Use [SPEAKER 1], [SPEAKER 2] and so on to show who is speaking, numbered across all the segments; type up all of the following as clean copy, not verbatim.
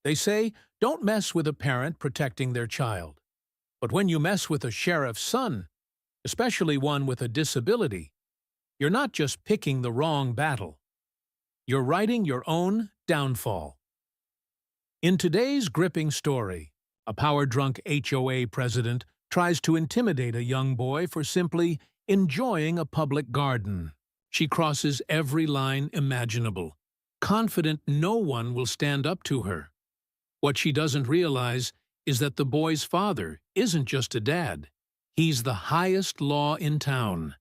[SPEAKER 1] They say, don't mess with a parent protecting their child. But when you mess with a sheriff's son, especially one with a disability, you're not just picking the wrong battle. You're writing your own downfall. In today's gripping story, a power-drunk HOA president tries to intimidate a young boy for simply enjoying a public garden. She crosses every line imaginable, confident no one will stand up to her. What she doesn't realize is that the boy's father isn't just a dad. He's the highest law in town,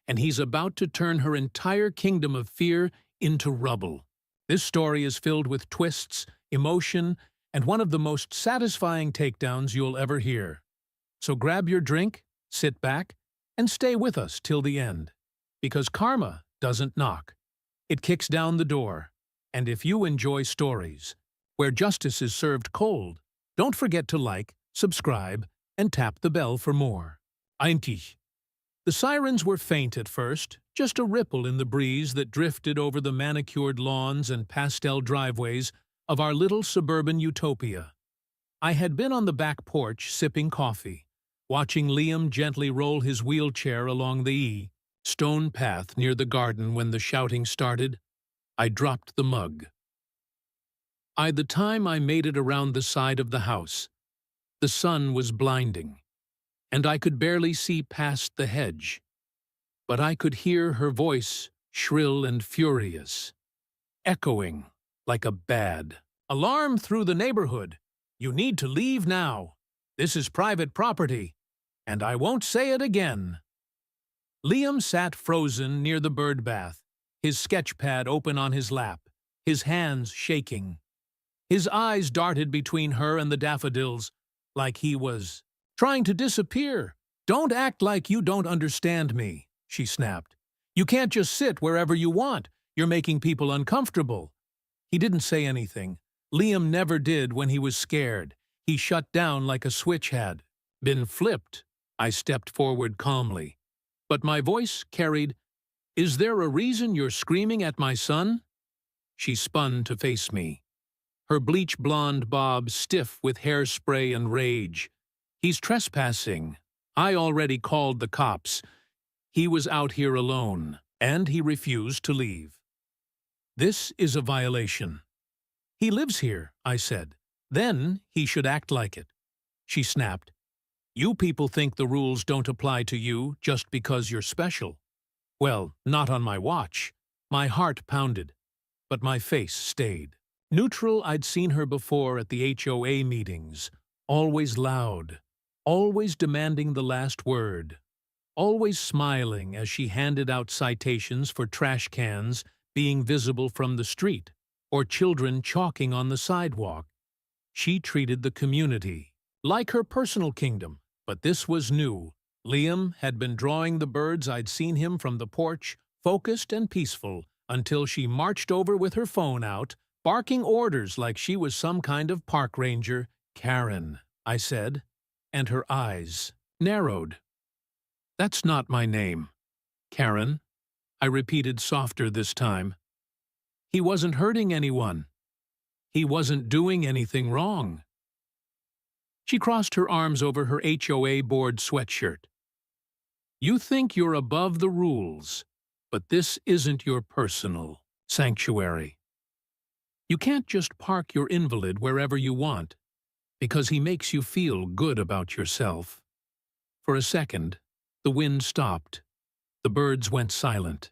[SPEAKER 1] and he's about to turn her entire kingdom of fear into rubble. This story is filled with twists, emotion, and one of the most satisfying takedowns you'll ever hear. So grab your drink, sit back, and stay with us till the end. Because karma doesn't knock. It kicks down the door. And if you enjoy stories where justice is served cold, don't forget to like, subscribe, and tap the bell for more. Eintig. The sirens were faint at first, just a ripple in the breeze that drifted over the manicured lawns and pastel driveways of our little suburban utopia. I had been on the back porch sipping coffee, watching Liam gently roll his wheelchair along the stone path near the garden when the shouting started. I dropped the mug. By the time I made it around the side of the house, the sun was blinding, and I could barely see past the hedge. But I could hear her voice, shrill and furious, echoing like a bad alarm through the neighborhood. You need to leave now. This is private property, and I won't say it again. Liam sat frozen near the bird bath, his sketch pad open on his lap, his hands shaking. His eyes darted between her and the daffodils, like he was trying to disappear. Don't act like you don't understand me, she snapped. You can't just sit wherever you want. You're making people uncomfortable. He didn't say anything. Liam never did when he was scared. He shut down like a switch had been flipped. I stepped forward calmly, but my voice carried, "Is there a reason you're screaming at my son?" She spun to face me, her bleach blonde bob stiff with hairspray and rage. He's trespassing. I already called the cops. He was out here alone, and he refused to leave. This is a violation. He lives here, I said. Then he should act like it. She snapped. You people think the rules don't apply to you just because you're special. Well, not on my watch. My heart pounded, but my face stayed. Neutral, I'd seen her before at the HOA meetings, always loud, always demanding the last word, always smiling as she handed out citations for trash cans being visible from the street, or children chalking on the sidewalk. She treated the community like her personal kingdom, but this was new. Liam had been drawing the birds. I'd seen him from the porch, focused and peaceful, until she marched over with her phone out, barking orders like she was some kind of park ranger. Karen, I said, and her eyes narrowed. That's not my name. Karen, I repeated softer this time. He wasn't hurting anyone. He wasn't doing anything wrong. She crossed her arms over her HOA board sweatshirt. You think you're above the rules, but this isn't your personal sanctuary. You can't just park your invalid wherever you want, because he makes you feel good about yourself. For a second, the wind stopped. The birds went silent.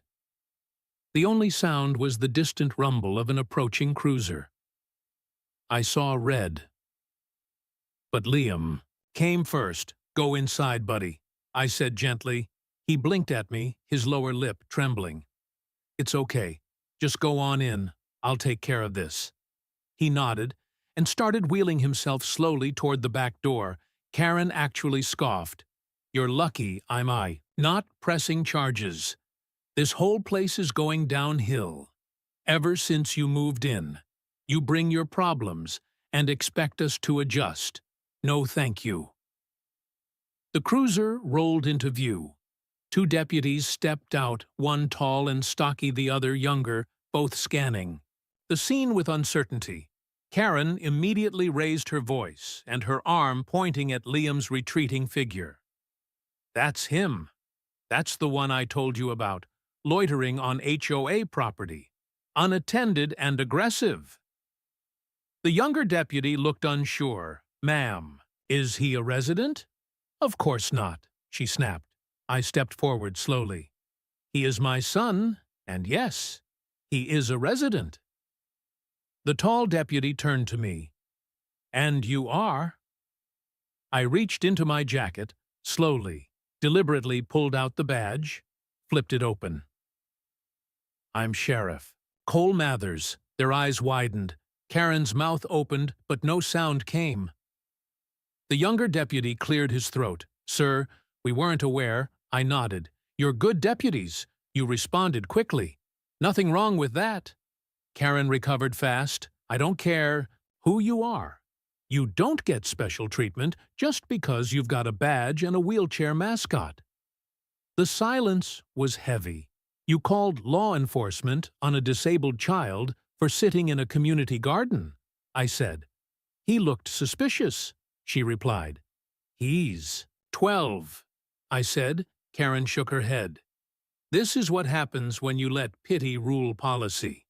[SPEAKER 1] The only sound was the distant rumble of an approaching cruiser. I saw red. But Liam came first. Go inside, buddy, I said gently. He blinked at me, his lower lip trembling. It's okay. Just go on in. I'll take care of this. He nodded and started wheeling himself slowly toward the back door. Karen actually scoffed. You're lucky I'm not pressing charges. This whole place is going downhill. Ever since you moved in, you bring your problems and expect us to adjust. No thank you. The cruiser rolled into view. Two deputies stepped out, one tall and stocky, the other younger, both scanning the scene with uncertainty. Karen immediately raised her voice and her arm pointing at Liam's retreating figure. "That's him. That's the one I told you about, loitering on HOA property. Unattended and aggressive." The younger deputy looked unsure. "Ma'am, is he a resident?" "Of course not," she snapped. I stepped forward slowly. "He is my son, and yes, he is a resident." The tall deputy turned to me. "And you are?" I reached into my jacket, slowly, deliberately pulled out the badge, flipped it open. "I'm Sheriff Cole Mathers." Their eyes widened. Karen's mouth opened, but no sound came. The younger deputy cleared his throat. "Sir, we weren't aware." I nodded. "You're good deputies. You responded quickly. Nothing wrong with that." Karen recovered fast. "I don't care who you are. You don't get special treatment just because you've got a badge and a wheelchair mascot." The silence was heavy. "You called law enforcement on a disabled child for sitting in a community garden," I said. "He looked suspicious," she replied. "He's 12, I said. Karen shook her head. "This is what happens when you let pity rule policy.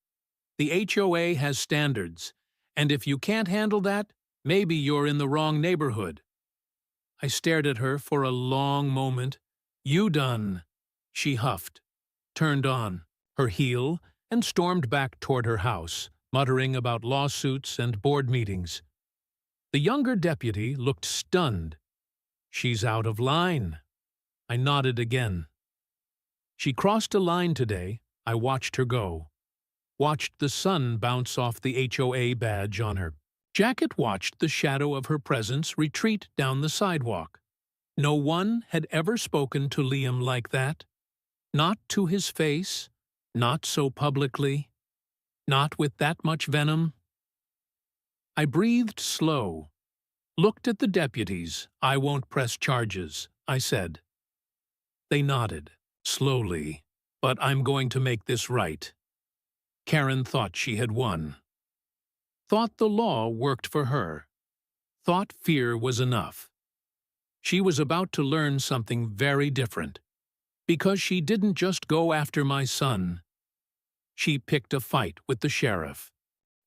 [SPEAKER 1] The HOA has standards, and if you can't handle that, maybe you're in the wrong neighborhood." I stared at her for a long moment. "You done," she huffed, turned on her heel, and stormed back toward her house, muttering about lawsuits and board meetings. The younger deputy looked stunned. "She's out of line." I nodded again. She crossed a line today. I watched her go. Watched the sun bounce off the HOA badge on her jacket, watched the shadow of her presence retreat down the sidewalk. No one had ever spoken to Liam like that. Not to his face, not so publicly, not with that much venom. I breathed slow, looked at the deputies. "I won't press charges," I said. They nodded, slowly. "But I'm going to make this right." Karen thought she had won. Thought the law worked for her. Thought fear was enough. She was about to learn something very different. Because she didn't just go after my son. She picked a fight with the sheriff.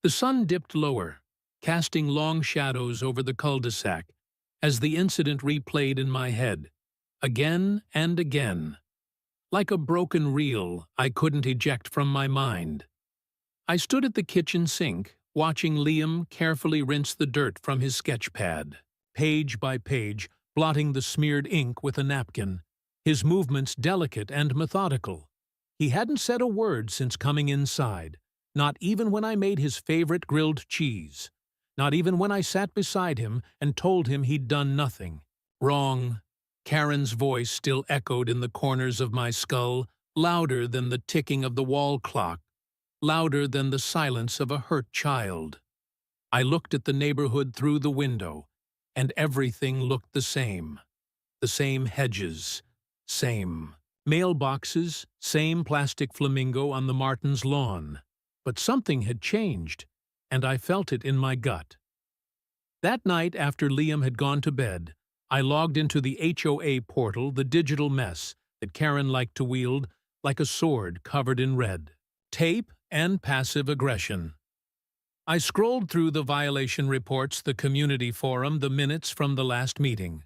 [SPEAKER 1] The sun dipped lower, casting long shadows over the cul-de-sac as the incident replayed in my head, again and again. Like a broken reel I couldn't eject from my mind. I stood at the kitchen sink, watching Liam carefully rinse the dirt from his sketch pad, page by page, blotting the smeared ink with a napkin, his movements delicate and methodical. He hadn't said a word since coming inside, not even when I made his favorite grilled cheese, not even when I sat beside him and told him he'd done nothing. Wrong. Karen's voice still echoed in the corners of my skull, louder than the ticking of the wall clock, louder than the silence of a hurt child. I looked at the neighborhood through the window, and everything looked the same. The same hedges, same mailboxes, same plastic flamingo on the Martins' lawn. But something had changed, and I felt it in my gut. That night after Liam had gone to bed, I logged into the HOA portal, the digital mess that Karen liked to wield like a sword covered in red tape and passive aggression. I scrolled through the violation reports, the community forum, the minutes from the last meeting.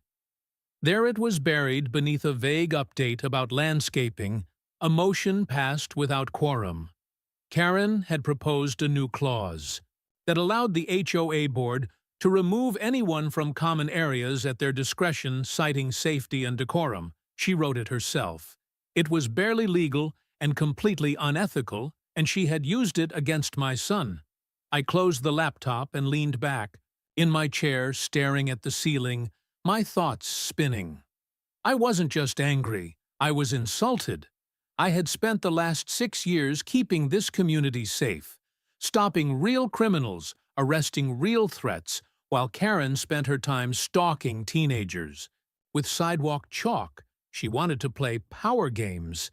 [SPEAKER 1] There it was buried beneath a vague update about landscaping, a motion passed without quorum. Karen had proposed a new clause that allowed the HOA board to remove anyone from common areas at their discretion, citing safety and decorum. She wrote it herself. It was barely legal and completely unethical, and she had used it against my son. I closed the laptop and leaned back, in my chair, staring at the ceiling, my thoughts spinning. I wasn't just angry, I was insulted. I had spent the last 6 years keeping this community safe, stopping real criminals, arresting real threats, while Karen spent her time stalking teenagers. With sidewalk chalk, she wanted to play power games.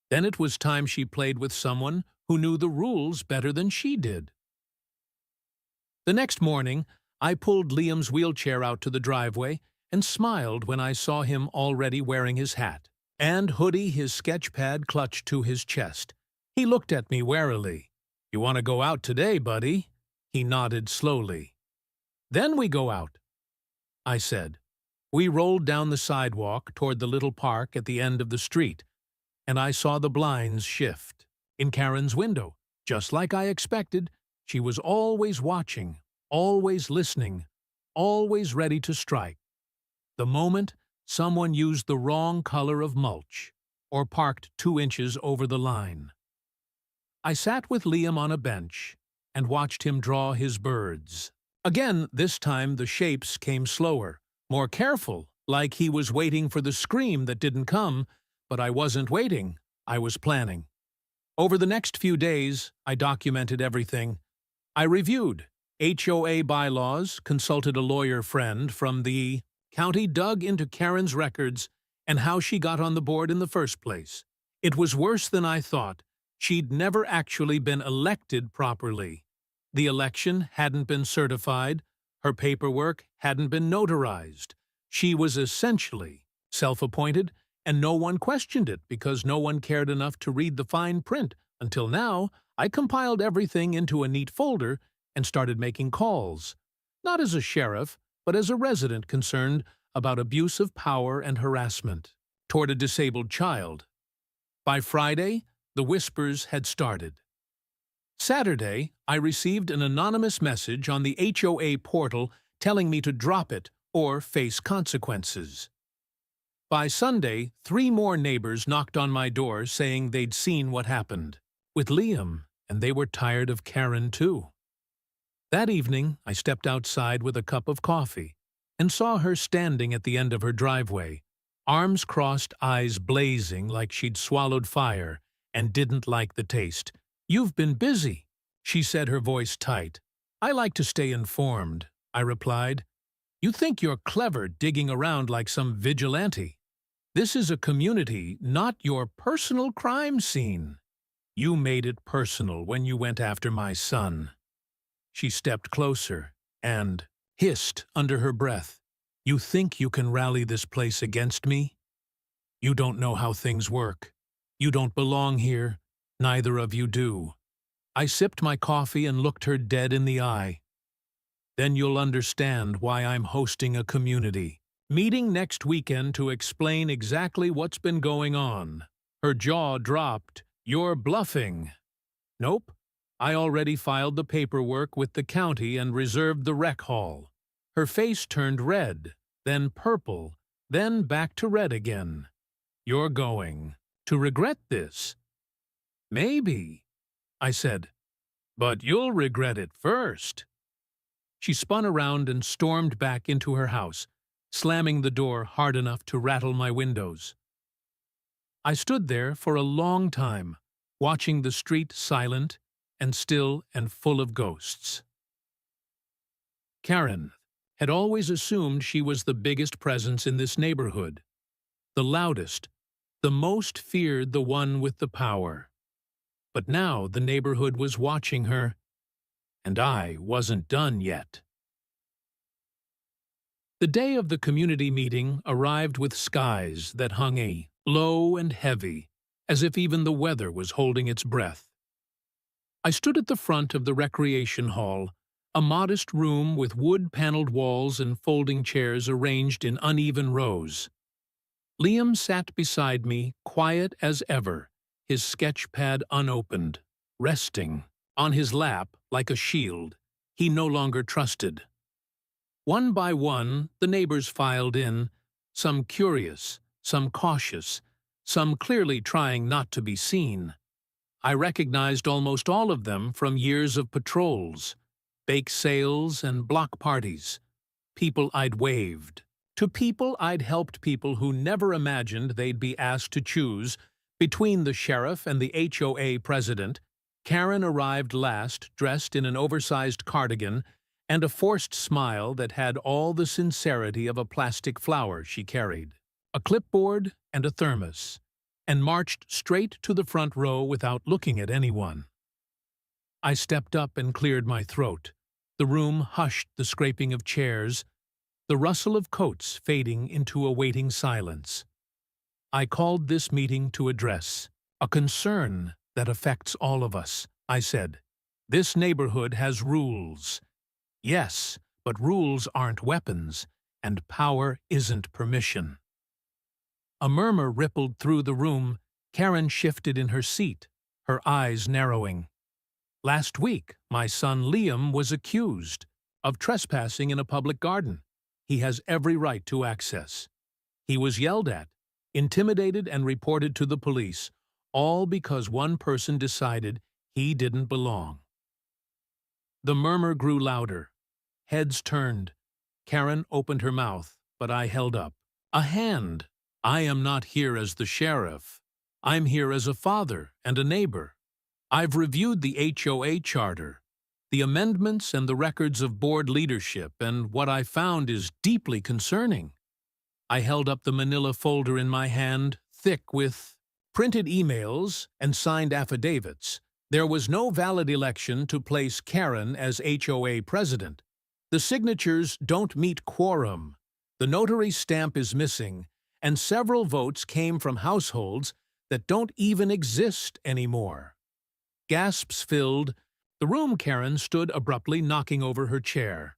[SPEAKER 1] Then it was time she played with someone who knew the rules better than she did. The next morning, I pulled Liam's wheelchair out to the driveway and smiled when I saw him already wearing his hat and hoodie, his sketch pad clutched to his chest. He looked at me warily. "You want to go out today, buddy?" He nodded slowly. "Then we go out," I said. We rolled down the sidewalk toward the little park at the end of the street, and I saw the blinds shift. In Karen's window, just like I expected, she was always watching, always listening, always ready to strike. The moment someone used the wrong color of mulch or parked 2 inches over the line. I sat with Liam on a bench and watched him draw his birds. Again, this time the shapes came slower, more careful, like he was waiting for the scream that didn't come, but I wasn't waiting, I was planning. Over the next few days, I documented everything. I reviewed HOA bylaws, consulted a lawyer friend from the county, dug into Karen's records and how she got on the board in the first place. It was worse than I thought. She'd never actually been elected properly. The election hadn't been certified. Her paperwork hadn't been notarized. She was essentially self-appointed, and no one questioned it because no one cared enough to read the fine print. Until now, I compiled everything into a neat folder and started making calls, not as a sheriff, but as a resident concerned about abuse of power and harassment toward a disabled child. By Friday, the whispers had started. Saturday, I received an anonymous message on the HOA portal telling me to drop it or face consequences. By Sunday, 3 more neighbors knocked on my door saying they'd seen what happened with Liam, and they were tired of Karen too. That evening, I stepped outside with a cup of coffee and saw her standing at the end of her driveway, arms crossed, eyes blazing like she'd swallowed fire and didn't like the taste. "You've been busy," she said, her voice tight. "I like to stay informed," I replied. "You think you're clever digging around like some vigilante. This is a community, not your personal crime scene. You made it personal when you went after my son." She stepped closer and hissed under her breath, "You think you can rally this place against me? You don't know how things work. You don't belong here. Neither of you do." I sipped my coffee and looked her dead in the eye. "Then you'll understand why I'm hosting a community meeting next weekend to explain exactly what's been going on." Her jaw dropped. "You're bluffing." "Nope. I already filed the paperwork with the county and reserved the rec hall." Her face turned red, then purple, then back to red again. "You're going to regret this." "Maybe," I said, "but you'll regret it first." She spun around and stormed back into her house, slamming the door hard enough to rattle my windows. I stood there for a long time, watching the street silent and still and full of ghosts. Karen had always assumed she was the biggest presence in this neighborhood, the loudest, the most feared, the one with the power. But now the neighborhood was watching her, and I wasn't done yet. The day of the community meeting arrived with skies that hung low and heavy, as if even the weather was holding its breath. I stood at the front of the recreation hall, a modest room with wood-paneled walls and folding chairs arranged in uneven rows. Liam sat beside me, quiet as ever, his sketch pad unopened, resting on his lap like a shield he no longer trusted. One by one, the neighbors filed in, some curious, some cautious, some clearly trying not to be seen. I recognized almost all of them from years of patrols, bake sales, and block parties. People I'd waved. To people I'd helped, people who never imagined they'd be asked to choose between the sheriff and the HOA president. Karen arrived last, dressed in an oversized cardigan and a forced smile that had all the sincerity of a plastic flower she carried, a clipboard and a thermos, and marched straight to the front row without looking at anyone. I stepped up and cleared my throat. The room hushed, the scraping of chairs, the rustle of coats fading into a waiting silence. I called this meeting to address a concern that affects all of us, I said. This neighborhood has rules. Yes, but rules aren't weapons, and power isn't permission. A murmur rippled through the room. Karen shifted in her seat, her eyes narrowing. Last week, my son Liam was accused of trespassing in a public garden. He has every right to access. He was yelled at, intimidated, and reported to the police, all because one person decided he didn't belong. The murmur grew louder. Heads turned. Karen opened her mouth, but I held up a hand. I am not here as the sheriff. I'm here as a father and a neighbor. I've reviewed the HOA charter, the amendments and the records of board leadership, and what I found is deeply concerning. I held up the manila folder in my hand, thick with printed emails and signed affidavits. There was no valid election to place Karen as HOA president. The signatures don't meet quorum. The notary stamp is missing, and several votes came from households that don't even exist anymore. Gasps filled the room. Karen stood abruptly, knocking over her chair.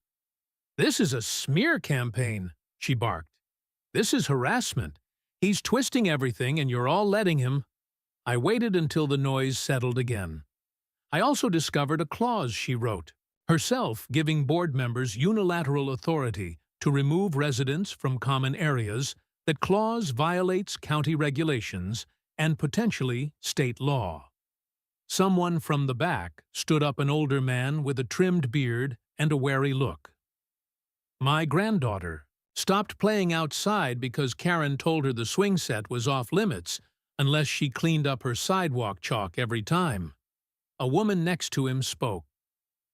[SPEAKER 1] "This is a smear campaign," she barked. "This is harassment. He's twisting everything, and you're all letting him." I waited until the noise settled again. I also discovered a clause she wrote, herself giving board members unilateral authority to remove residents from common areas. That clause violates county regulations and potentially state law. Someone from the back stood up, an older man with a trimmed beard and a wary look. "My granddaughter stopped playing outside because Karen told her the swing set was off limits unless she cleaned up her sidewalk chalk every time." A woman next to him spoke.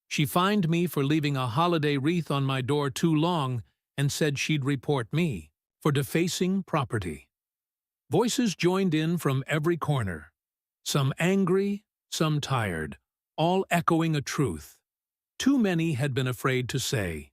[SPEAKER 1] "She fined me for leaving a holiday wreath on my door too long and said she'd report me for defacing property." Voices joined in from every corner, some angry, some tired, all echoing a truth too many had been afraid to say.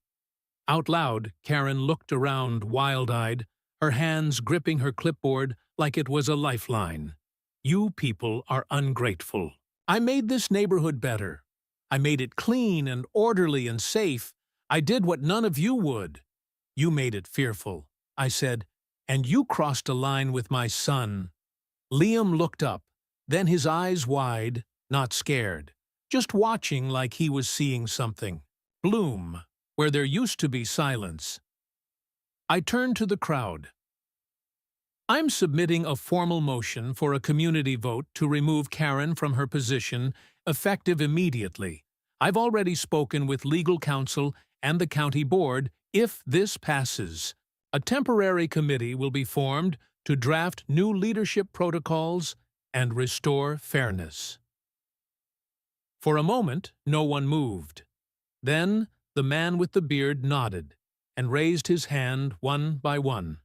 [SPEAKER 1] Out loud, Karen looked around wild-eyed, her hands gripping her clipboard like it was a lifeline. "You people are ungrateful. I made this neighborhood better. I made it clean and orderly and safe. I did what none of you would. You made it fearful," I said, "and you crossed a line with my son." Liam looked up, then his eyes wide, not scared, just watching like he was seeing something. Bloom, where there used to be silence. I turned to the crowd. "I'm submitting a formal motion for a community vote to remove Karen from her position, effective immediately. I've already spoken with legal counsel and the county board. If this passes, a temporary committee will be formed to draft new leadership protocols and restore fairness." For a moment, no one moved. Then the man with the beard nodded and raised his hand one by one.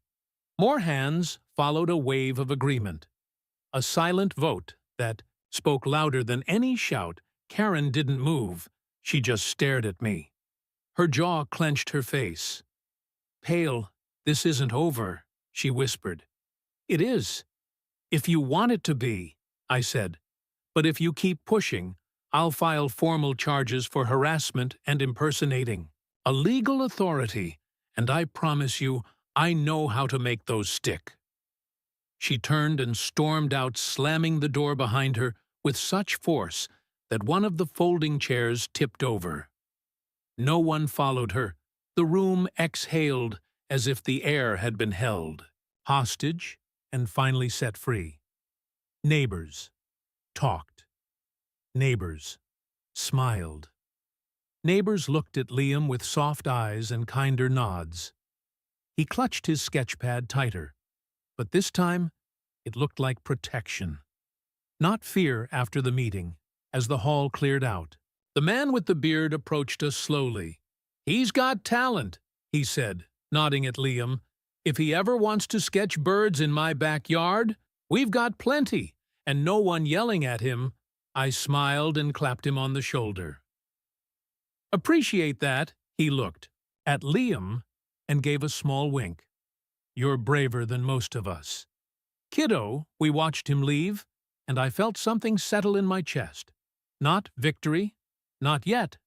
[SPEAKER 1] More hands followed, a wave of agreement. A silent vote that spoke louder than any shout. Karen didn't move. She just stared at me. Her jaw clenched, her face pale. "This isn't over," she whispered. "It is. If you want it to be," I said. "But if you keep pushing, I'll file formal charges for harassment and impersonating a legal authority, and I promise you I know how to make those stick." She turned and stormed out, slamming the door behind her with such force that one of the folding chairs tipped over. No one followed her. The room exhaled as if the air had been held hostage and finally set free. Neighbors talked. Neighbors smiled. Neighbors looked at Liam with soft eyes and kinder nods. He clutched his sketchpad tighter, but this time it looked like protection, not fear. After the meeting, as the hall cleared out, the man with the beard approached us slowly. "He's got talent," he said, nodding at Liam. "If he ever wants to sketch birds in my backyard, we've got plenty, and no one yelling at him." I smiled and clapped him on the shoulder. Appreciate that, he looked at Liam and gave a small wink. You're braver than most of us. Kiddo, we watched him leave, and I felt something settle in my chest. Not victory, not yet,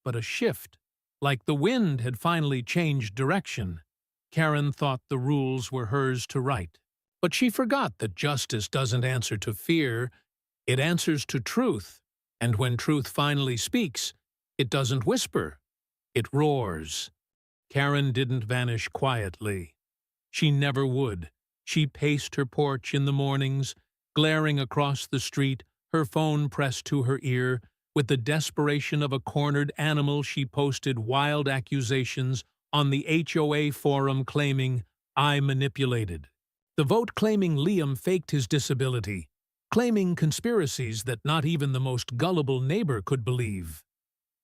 [SPEAKER 1] but a shift. Like the wind had finally changed direction. Karen thought the rules were hers to write. But she forgot that justice doesn't answer to fear, it answers to truth. And when truth finally speaks, it doesn't whisper, it roars. Karen didn't vanish quietly. She never would. She paced her porch in the mornings, glaring across the street, her phone pressed to her ear. With the desperation of a cornered animal, she posted wild accusations on the HOA forum claiming, "I manipulated." The vote claiming Liam faked his disability, claiming conspiracies that not even the most gullible neighbor could believe.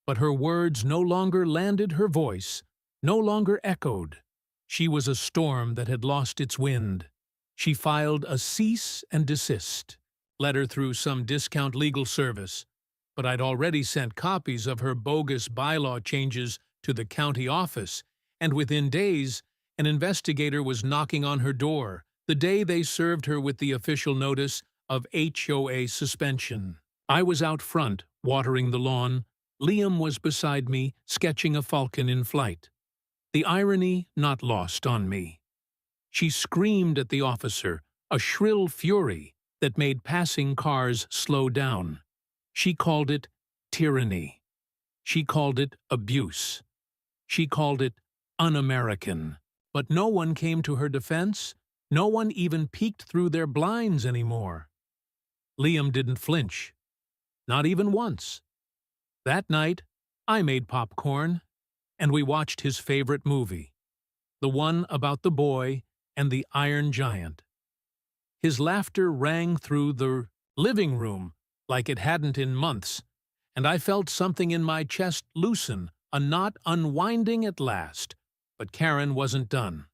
[SPEAKER 1] But her words no longer landed, her voice no longer echoed. She was a storm that had lost its wind. She filed a cease and desist letter through some discount legal service, but I'd already sent copies of her bogus bylaw changes to the county office, and within days, an investigator was knocking on her door, the day they served her with the official notice of HOA suspension. I was out front, watering the lawn. Liam was beside me, sketching a falcon in flight. The irony not lost on me. She screamed at the officer, a shrill fury that made passing cars slow down. She called it tyranny. She called it abuse. She called it un-American. But no one came to her defense. No one even peeked through their blinds anymore. Liam didn't flinch. Not even once. That night, I made popcorn, and we watched his favorite movie, the one about the boy and the Iron Giant. His laughter rang through the living room like it hadn't in months, and I felt something in my chest loosen, a knot unwinding at last. But Karen wasn't done.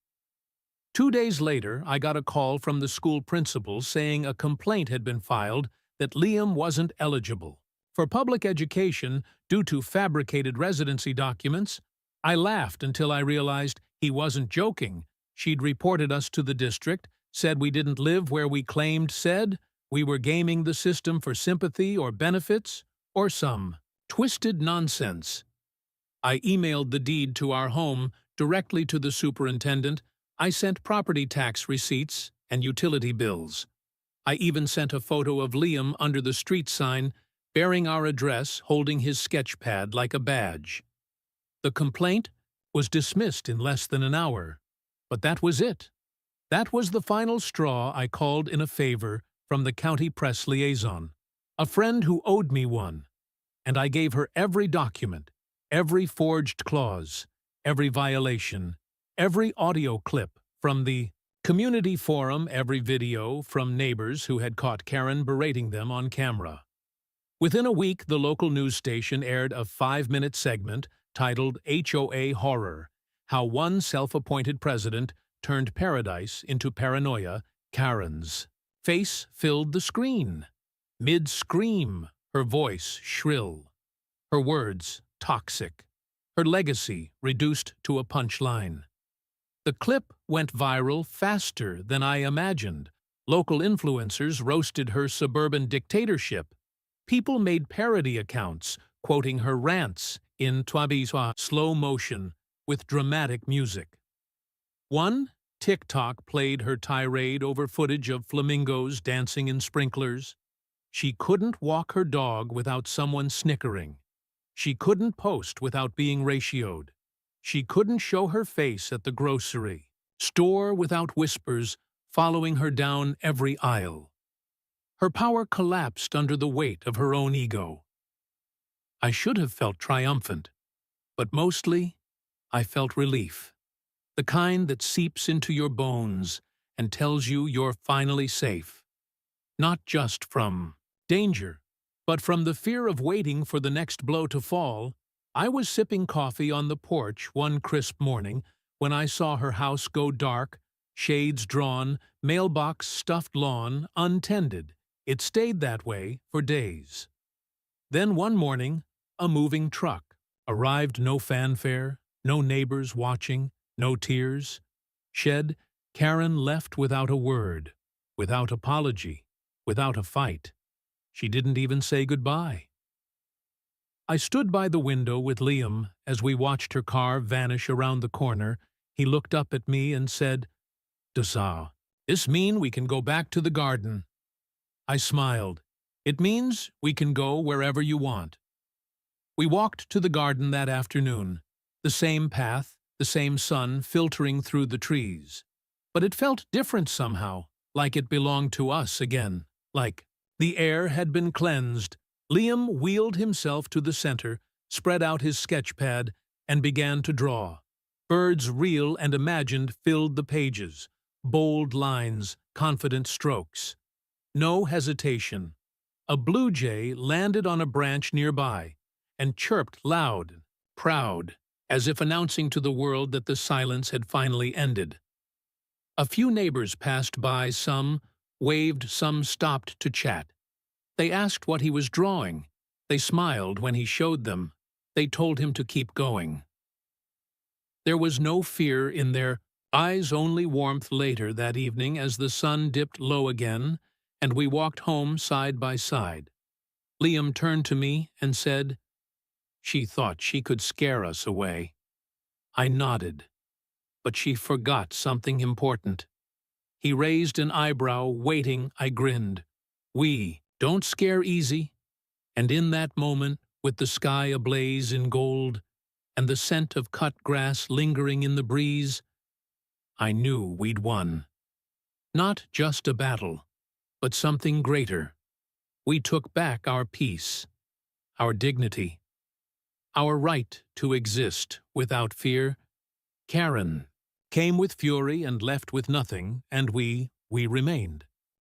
[SPEAKER 1] 2 days later, I got a call from the school principal saying a complaint had been filed that Liam wasn't eligible for public education due to fabricated residency documents. I laughed until I realized he wasn't joking. She'd reported us to the district, said we didn't live where we claimed, said we were gaming the system for sympathy or benefits, or some twisted nonsense. I emailed the deed to our home directly to the superintendent. I sent property tax receipts and utility bills. I even sent a photo of Liam under the street sign, bearing our address, holding his sketch pad like a badge. The complaint was dismissed in less than an hour. But that was it. That was the final straw. I called in a favor from the county press liaison, a friend who owed me one, and I gave her every document, every forged clause, every violation, every audio clip from the community forum, every video from neighbors who had caught Karen berating them on camera. Within a week, the local news station aired a 5-minute segment titled HOA Horror, How One Self-Appointed President Turned Paradise into Paranoia. Karen's face filled the screen. Mid-scream, her voice shrill, her words toxic, her legacy reduced to a punchline. The clip went viral faster than I imagined. Local influencers roasted her suburban dictatorship. People made parody accounts, quoting her rants in slow motion with dramatic music. One TikTok played her tirade over footage of flamingos dancing in sprinklers. She couldn't walk her dog without someone snickering. She couldn't post without being ratioed. She couldn't show her face at the grocery store without whispers following her down every aisle. Her power collapsed under the weight of her own ego. I should have felt triumphant, but mostly I felt relief. The kind that seeps into your bones and tells you you're finally safe. Not just from danger, but from the fear of waiting for the next blow to fall. I was sipping coffee on the porch one crisp morning when I saw her house go dark, shades drawn, mailbox stuffed lawn untended. It stayed that way for days. Then one morning, a moving truck Arrived no fanfare, no neighbors watching, no tears. Shed, Karen left without a word, without apology, without a fight. She didn't even say goodbye. I stood by the window with Liam as we watched her car vanish around the corner. He looked up at me and said, "Does this mean we can go back to the garden?" I smiled. "It means we can go wherever you want." We walked to the garden that afternoon, the same path, the same sun filtering through the trees. But it felt different somehow, like it belonged to us again, like the air had been cleansed. Liam wheeled himself to the center, spread out his sketch pad, and began to draw. Birds real and imagined filled the pages, bold lines, confident strokes. No hesitation. A blue jay landed on a branch nearby and chirped loud, proud, as if announcing to the world that the silence had finally ended. A few neighbors passed by, some waved, some stopped to chat. They asked what he was drawing. They smiled when he showed them. They told him to keep going. There was no fear in their eyes, only warmth later that evening as the sun dipped low again and we walked home side by side. Liam turned to me and said, "She thought she could scare us away." I nodded, but she forgot something important. He raised an eyebrow, waiting. I grinned. "We don't scare easy." And in that moment, with the sky ablaze in gold and the scent of cut grass lingering in the breeze, I knew we'd won. Not just a battle, but something greater. We took back our peace, our dignity, our right to exist without fear. Karen came with fury and left with nothing, and we remained.